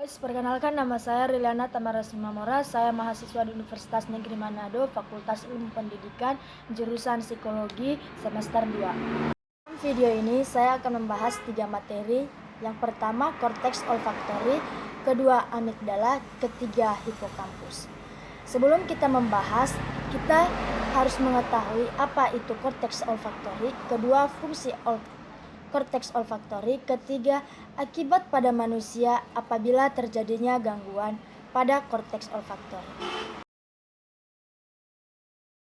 Perkenalkan, nama saya Riliana Tamara Simamora. Saya mahasiswa di Universitas Negeri Manado, Fakultas Ilmu Pendidikan, jurusan Psikologi semester 2. Dalam video ini saya akan membahas 3 materi. Yang pertama, korteks olfaktori, kedua amigdala, ketiga hipokampus. Sebelum kita membahas, kita harus mengetahui apa itu korteks olfaktori, kedua fungsi korteks olfaktori, ketiga akibat pada manusia apabila terjadinya gangguan pada korteks olfaktori.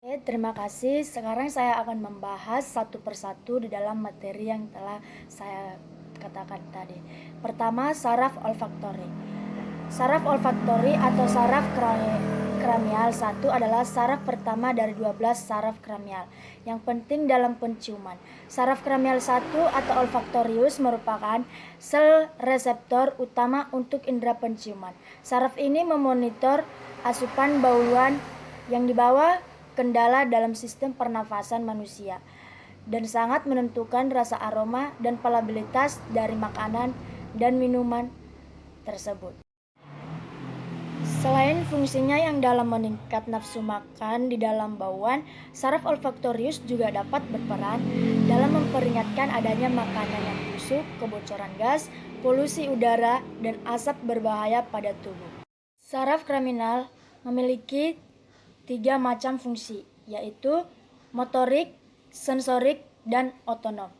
Oke, terima kasih. Sekarang saya akan membahas satu persatu di dalam materi yang telah saya katakan tadi. Pertama, saraf olfaktori. Saraf olfaktori atau saraf kranial 1 adalah saraf pertama dari 12 saraf kranial yang penting dalam penciuman. Saraf kranial 1 atau olfaktorius merupakan sel reseptor utama untuk indera penciuman. Saraf ini memonitor asupan bauan yang dibawa kendala dalam sistem pernafasan manusia dan sangat menentukan rasa aroma dan palatabilitas dari makanan dan minuman tersebut. Selain fungsinya yang dalam meningkat nafsu makan di dalam bauan, saraf olfaktorius juga dapat berperan dalam memperingatkan adanya makanan yang busuk, kebocoran gas, polusi udara, dan asap berbahaya pada tubuh. Saraf kriminal memiliki 3 macam fungsi, yaitu motorik, sensorik, dan otonom.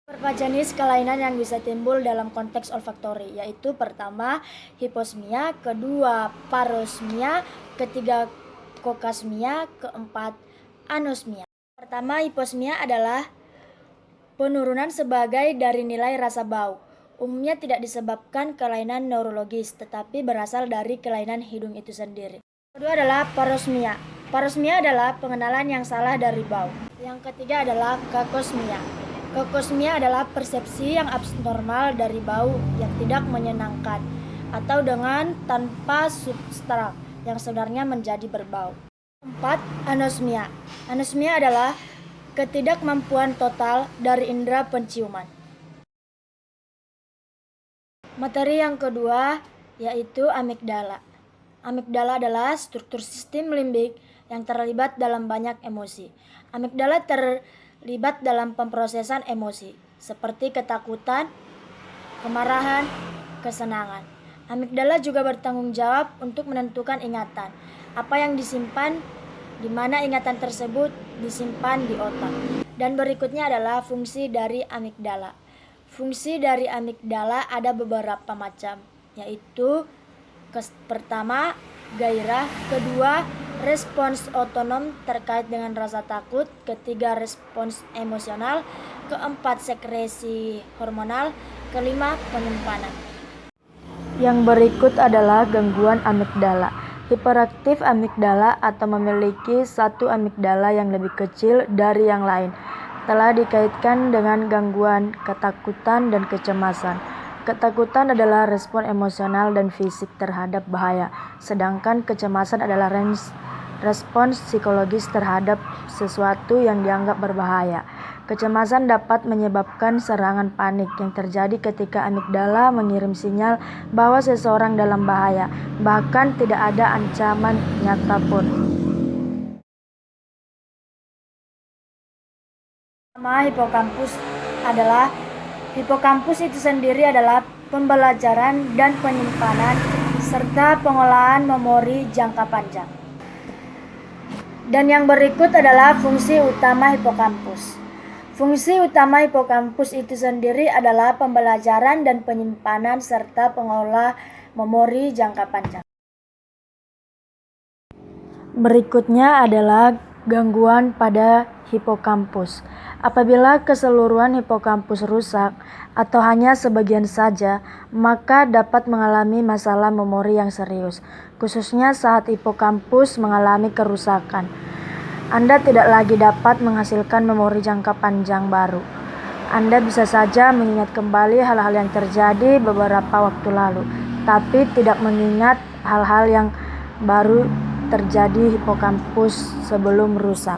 Beberapa jenis kelainan yang bisa timbul dalam konteks olfaktori, yaitu pertama hiposmia, kedua parosmia, ketiga kokasmia, keempat anosmia. Pertama, hiposmia adalah penurunan sebagai dari nilai rasa bau. Umumnya tidak disebabkan kelainan neurologis, tetapi berasal dari kelainan hidung itu sendiri. Kedua adalah parosmia. Parosmia adalah pengenalan yang salah dari bau. Yang ketiga adalah kakosmia. Kakosmia adalah persepsi yang abnormal dari bau yang tidak menyenangkan atau dengan tanpa substrat yang sebenarnya menjadi berbau. Keempat, anosmia. Anosmia adalah ketidakmampuan total dari indera penciuman. Materi yang kedua yaitu amigdala. Amigdala adalah struktur sistem limbik yang terlibat dalam banyak emosi. Amigdala terlibat dalam pemrosesan emosi seperti ketakutan, kemarahan, kesenangan. Amigdala juga bertanggung jawab untuk menentukan ingatan, apa yang disimpan, di mana ingatan tersebut disimpan di otak. Dan berikutnya adalah fungsi dari amigdala. Fungsi dari amigdala ada beberapa macam, yaitu pertama, gairah, kedua, respons otonom terkait dengan rasa takut, ketiga, respons emosional, keempat, sekresi hormonal, kelima, penyimpanan. Yang berikut adalah gangguan amigdala. Hiperaktif amigdala atau memiliki satu amigdala yang lebih kecil dari yang lain telah dikaitkan dengan gangguan ketakutan dan kecemasan. Ketakutan adalah respon emosional dan fisik terhadap bahaya, sedangkan kecemasan adalah respons psikologis terhadap sesuatu yang dianggap berbahaya. Kecemasan dapat menyebabkan serangan panik yang terjadi ketika amigdala mengirim sinyal bahwa seseorang dalam bahaya, bahkan tidak ada ancaman nyata pun. Hipokampus itu sendiri adalah pembelajaran dan penyimpanan serta pengolahan memori jangka panjang. Dan yang berikut adalah fungsi utama hipokampus. Fungsi utama hipokampus itu sendiri adalah pembelajaran dan penyimpanan serta pengolah memori jangka panjang. Berikutnya adalah gangguan pada hipokampus. Apabila keseluruhan hipokampus rusak atau hanya sebagian saja, maka dapat mengalami masalah memori yang serius, khususnya saat hipokampus mengalami kerusakan. Anda tidak lagi dapat menghasilkan memori jangka panjang baru. Anda bisa saja mengingat kembali hal-hal yang terjadi beberapa waktu lalu, tapi tidak mengingat hal-hal yang baru terjadi hipokampus sebelum rusak.